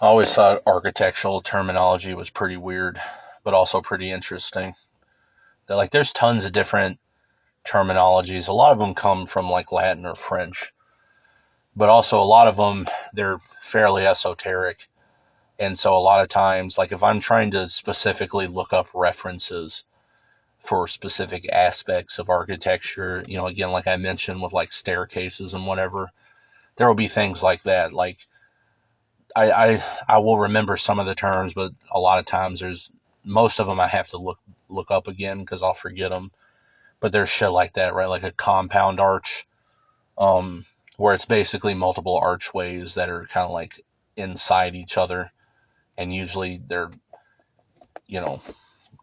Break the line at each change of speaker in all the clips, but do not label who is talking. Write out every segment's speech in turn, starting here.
I always thought architectural terminology was pretty weird, but also pretty interesting. Like, there's tons of different terminologies. A lot of them come from like Latin or French, but also a lot of them, they're fairly esoteric. And so a lot of times, like if I'm trying to specifically look up references for specific aspects of architecture, again, like I mentioned with like staircases and whatever, there will be things like that. Like I will remember some of the terms, but a lot of times there's most of them I have to look up again because I'll forget them. But there's shit like that, right? Like a compound arch, um, where it's basically multiple archways that are kind of like inside each other, and usually they're you know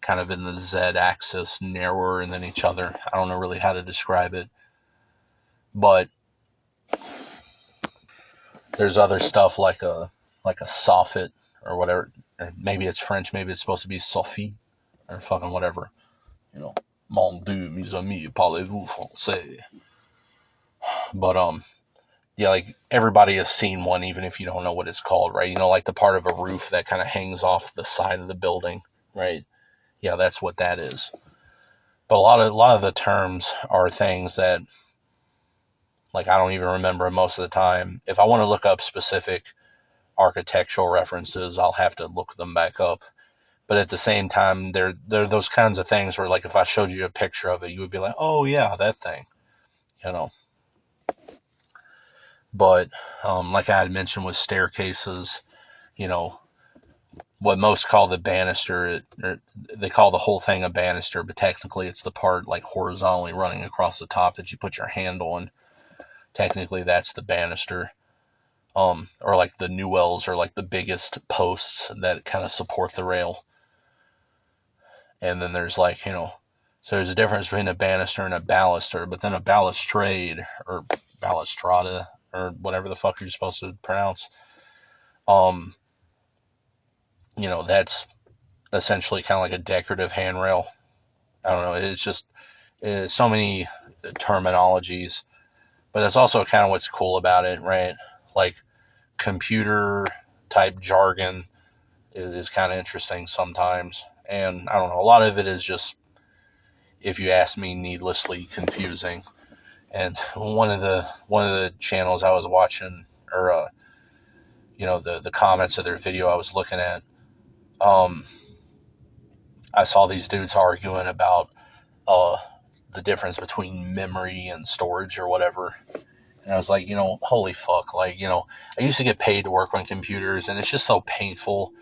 kind of in the Z axis, narrower than each other. I don't know really how to describe it, but there's other stuff like a soffit or whatever. Or maybe it's French. Maybe it's supposed to be soffit or fucking whatever. You know, mon dieu, mes amis, parlez-vous français? But yeah, like everybody has seen one, even if you don't know what it's called, right? Like the part of a roof that kind of hangs off the side of the building, right? Yeah, that's what that is. But a lot of the terms are things that like I don't even remember most of the time. If I want to look up specific architectural references, I'll have to look them back up. But at the same time, they're those kinds of things where like if I showed you a picture of it, you would be like, oh yeah, that thing, you know. But like I had mentioned with staircases, you know, what most call the banister, they call the whole thing a banister, but technically it's the part like horizontally running across the top that you put your hand on. Technically, that's the banister. Or like the newels are like the biggest posts that kind of support the rail. And then there's like, so there's a difference between a banister and a baluster, but then a balustrade or balustrada or whatever the fuck you're supposed to pronounce, um, that's essentially kind of like a decorative handrail. I don't know. It's just so many terminologies, but that's also kind of what's cool about it, right? Like computer type jargon is kind of interesting sometimes. And I don't know, a lot of it is just, if you ask me, needlessly confusing. And one of the channels I was watching, or the comments of their video I was looking at, um, I saw these dudes arguing about uh, the difference between memory and storage or whatever. And I was like, holy fuck, like, I used to get paid to work on computers, and it's just so painful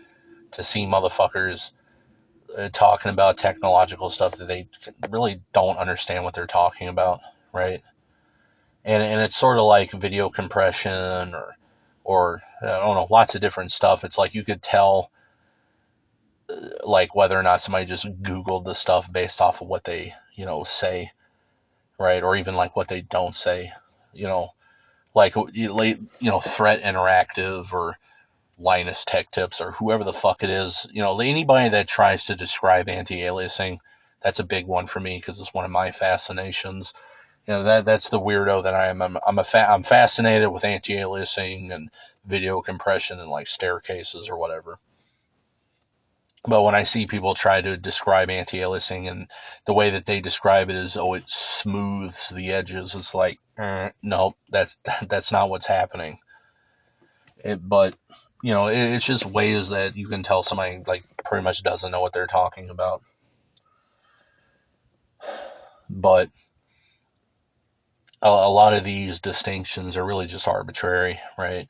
to see motherfuckers talking about technological stuff that they really don't understand what they're talking about, right? And it's sort of like video compression or I don't know, lots of different stuff. It's like you could tell like whether or not somebody just Googled the stuff based off of what they say, right? Or even like what they don't say, you know, like Threat Interactive or Linus Tech Tips or whoever the fuck it is, anybody that tries to describe anti-aliasing, that's a big one for me because it's one of my fascinations. That's the weirdo that I am. I'm fascinated with anti-aliasing and video compression and like staircases or whatever. But when I see people try to describe anti-aliasing and the way that they describe it is, oh, it smooths the edges, it's like, no, that's not what's happening. But it's just ways that you can tell somebody like pretty much doesn't know what they're talking about. But a lot of these distinctions are really just arbitrary, right?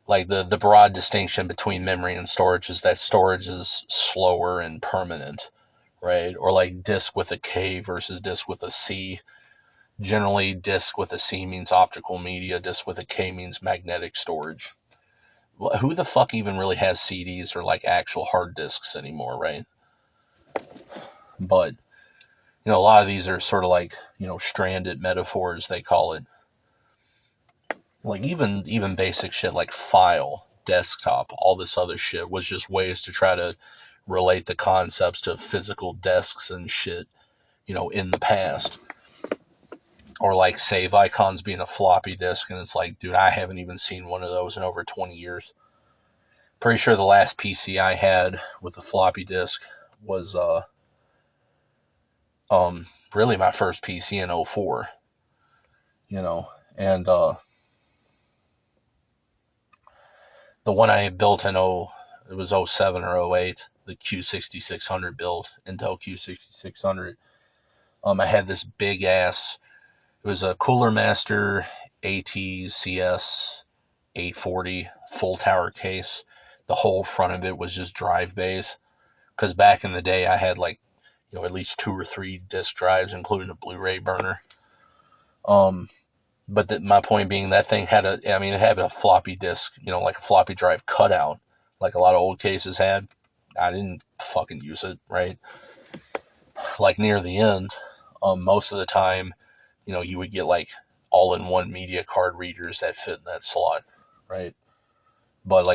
Like the broad distinction between memory and storage is that storage is slower and permanent, right? Or like disk with a K versus disk with a C. Generally, disk with a C means optical media, disk with a K means magnetic storage. Who the fuck even really has CDs or like actual hard disks anymore, right? But a lot of these are sort of like stranded metaphors, they call it. Like even basic shit like file, desktop, all this other shit was just ways to try to relate the concepts to physical desks and shit, in the past. Or like save icons being a floppy disk, and it's like, dude, I haven't even seen one of those in over 20 years. Pretty sure the last PC I had with a floppy disk was really my first PC in '04, and the one I built in it was '07 or '08, the Q6600 build, Intel Q6600. I had this big ass, it was a Cooler Master ATCS 840 full tower case. The whole front of it was just drive bays. Because back in the day, I had at least 2 or 3 disk drives, including a Blu-ray burner. But my point being, that thing had it had a floppy disk, like a floppy drive cutout, like a lot of old cases had. I didn't fucking use it, right? Like near the end, most of the time, you would get like all-in-one media card readers that fit in that slot, right? But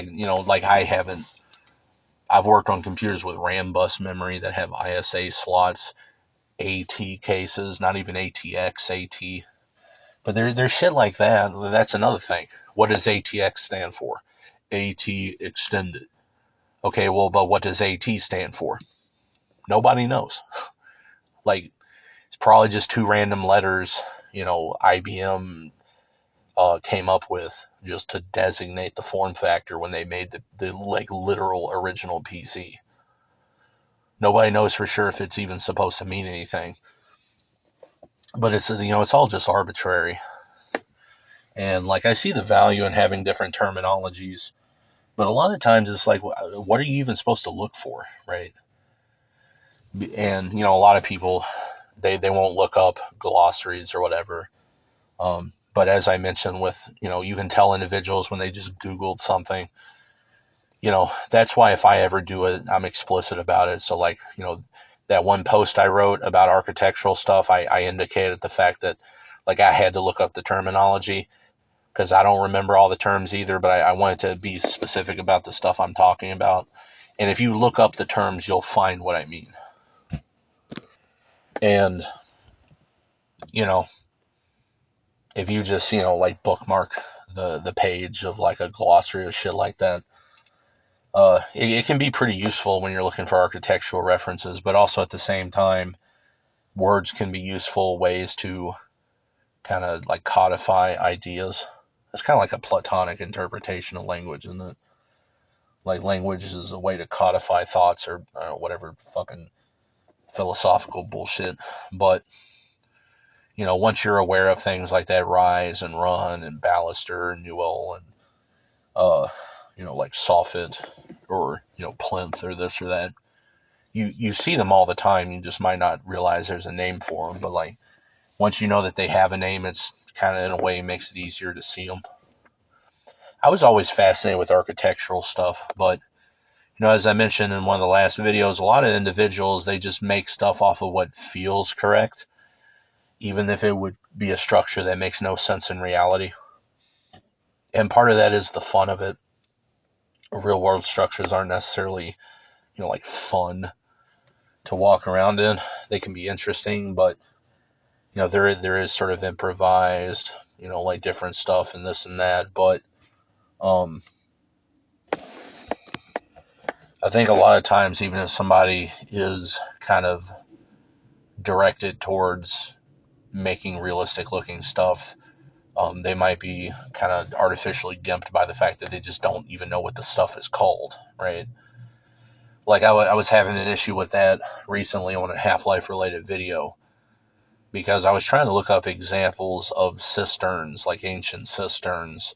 I've worked on computers with RAM bus memory that have ISA slots, AT cases, not even ATX, AT. But there's shit like that. That's another thing. What does ATX stand for? AT extended. Okay, well, but what does AT stand for? Nobody knows. Like, it's probably just 2 random letters, IBM came up with just to designate the form factor when they made the literal original PC. Nobody knows for sure if it's even supposed to mean anything. But it's all just arbitrary. And I see the value in having different terminologies, but a lot of times it's like, what are you even supposed to look for, right? And a lot of people, they won't look up glossaries or whatever. But as I mentioned with, you can tell individuals when they just Googled something. That's why if I ever do it, I'm explicit about it. So that one post I wrote about architectural stuff, I indicated the fact that I had to look up the terminology, because I don't remember all the terms either, but I wanted to be specific about the stuff I'm talking about. And if you look up the terms, you'll find what I mean. And, if you just, bookmark the page of a glossary or shit like that, it can be pretty useful when you're looking for architectural references, but also at the same time, words can be useful ways to kind of codify ideas. It's kind of like a Platonic interpretation of language, isn't it? Language is a way to codify thoughts or whatever fucking philosophical bullshit. But, once you're aware of things like that, rise and run and baluster and newell and, soffit or, plinth or this or that, you see them all the time. You just might not realize there's a name for them. But, once you know that they have a name, it's kind of, in a way, makes it easier to see them. I was always fascinated with architectural stuff, but as I mentioned in one of the last videos, a lot of individuals, they just make stuff off of what feels correct, even if it would be a structure that makes no sense in reality. And part of that is the fun of it. Real world structures aren't necessarily, fun to walk around in. They can be interesting, but, there is sort of improvised, different stuff and this and that. But, I think a lot of times, even if somebody is kind of directed towards making realistic looking stuff, they might be kind of artificially gimped by the fact that they just don't even know what the stuff is called, right? I was having an issue with that recently on a Half-Life related video, because I was trying to look up examples of cisterns, like ancient cisterns,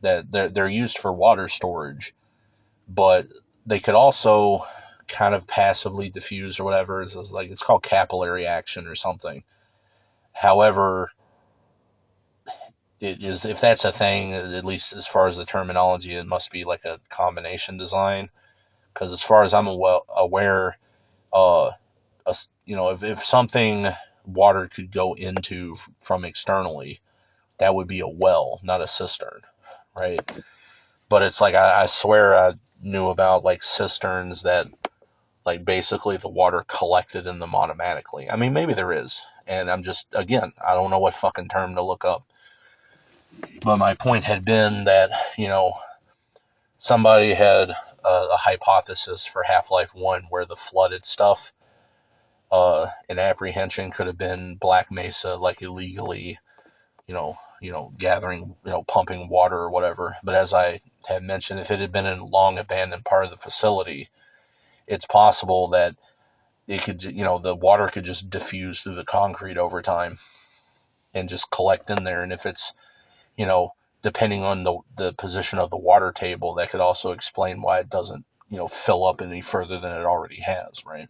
that they're used for water storage, but they could also kind of passively diffuse or whatever. It's called capillary action or something. However, it is, if that's a thing, at least as far as the terminology, it must be like a combination design. Because as far as I'm aware, if something water could go into from externally, that would be a well, not a cistern, right? But it's I swear I knew about cisterns that basically the water collected in them automatically. I mean, maybe there is, and I'm just, again, I don't know what fucking term to look up. But my point had been that, somebody had a hypothesis for Half-Life 1 where the flooded stuff in apprehension could have been Black Mesa, like illegally, gathering, pumping water or whatever. But as I had mentioned, if it had been a long abandoned part of the facility, it's possible that it could, the water could just diffuse through the concrete over time and just collect in there. And if it's, you know, depending on the position of the water table, that could also explain why it doesn't, fill up any further than it already has, right?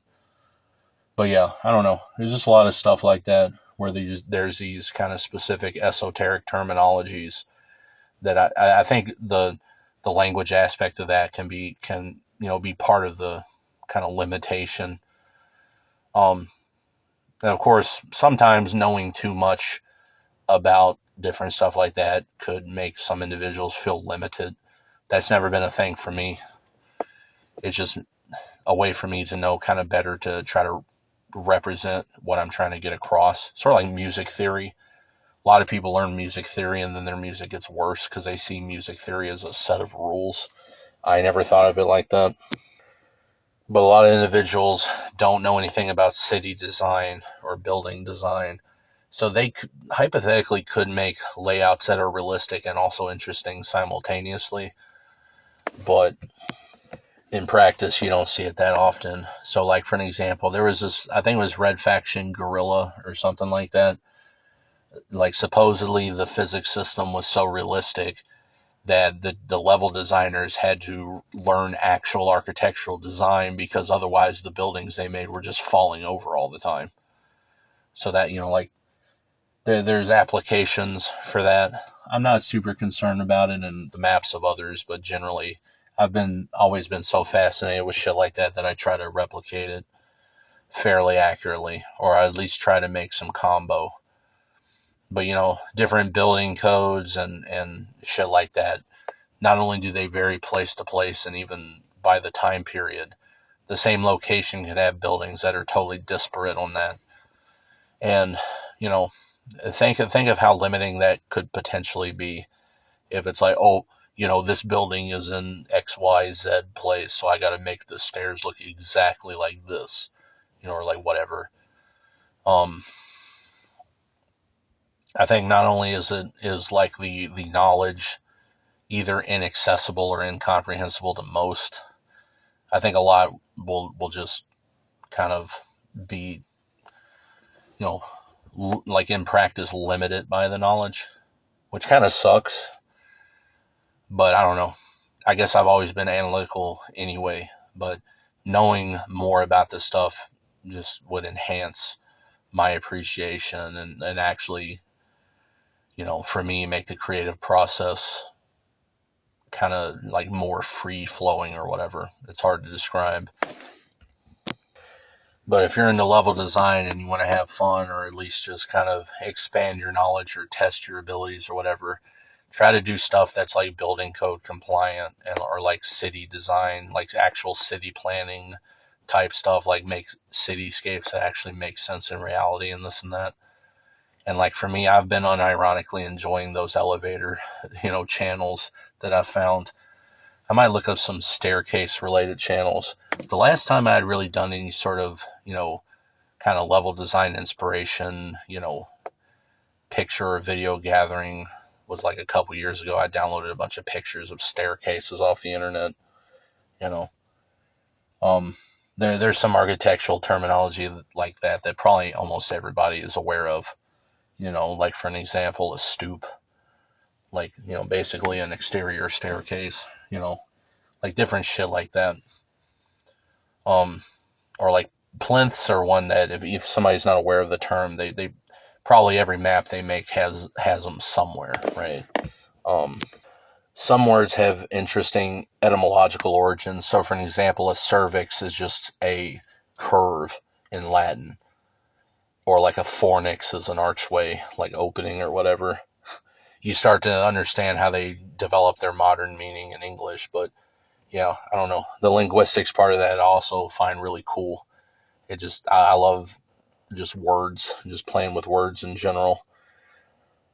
But yeah, I don't know. There's just a lot of stuff like that where there's these kind of specific esoteric terminologies that I think the language aspect of that can be part of the kind of limitation. And of course, sometimes knowing too much about different stuff like that could make some individuals feel limited. That's never been a thing for me. It's just a way for me to know kind of better to try to represent what I'm trying to get across. Sort of like music theory. A lot of people learn music theory and then their music gets worse because they see music theory as a set of rules. I never thought of it like that. But a lot of individuals don't know anything about city design or building design. So they hypothetically could make layouts that are realistic and also interesting simultaneously. But in practice, you don't see it that often. So like for an example, there was this, I think it was Red Faction Gorilla or something like that. Like supposedly the physics system was so realistic that the level designers had to learn actual architectural design because otherwise the buildings they made were just falling over all the time. So that, like there's applications for that. I'm not super concerned about it in the maps of others, but generally I've always been so fascinated with shit like that that I try to replicate it fairly accurately, or at least try to make some combo. But different building codes and shit like that, not only do they vary place to place and even by the time period, the same location can have buildings that are totally disparate on that. And, think of how limiting that could potentially be if it's like, oh, this building is in XYZ place, so I got to make the stairs look exactly like this, or like whatever. I think not only is like the knowledge either inaccessible or incomprehensible to most, I think a lot will just kind of be, like in practice limited by the knowledge, which kind of sucks. But I don't know. I guess I've always been analytical anyway, but knowing more about this stuff just would enhance my appreciation and actually, for me, make the creative process kind of like more free flowing or whatever. It's hard to describe. But if you're into level design and you want to have fun or at least just kind of expand your knowledge or test your abilities or whatever, try to do stuff that's like building code compliant or like city design, like actual city planning type stuff, like make cityscapes that actually make sense in reality and this and that. And like for me, I've been unironically enjoying those elevator, channels that I've found. I might look up some staircase related channels. The last time I had really done any sort of, kind of level design inspiration, picture or video gathering was like a couple years ago. I downloaded a bunch of pictures of staircases off the internet, you know. There's some architectural terminology like that probably almost everybody is aware of, like for an example, a stoop, like, basically an exterior staircase, like different shit like that. Or like plinths are one that if somebody's not aware of the term, they probably every map they make has them somewhere, right? Some words have interesting etymological origins. So, for an example, a cervix is just a curve in Latin, or like a fornix is an archway, like opening or whatever. You start to understand how they develop their modern meaning in English, but yeah, I don't know. The linguistics part of that I also find really cool. I love just words, just playing with words in general.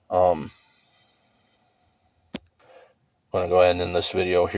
I'm going to go ahead and end this video here.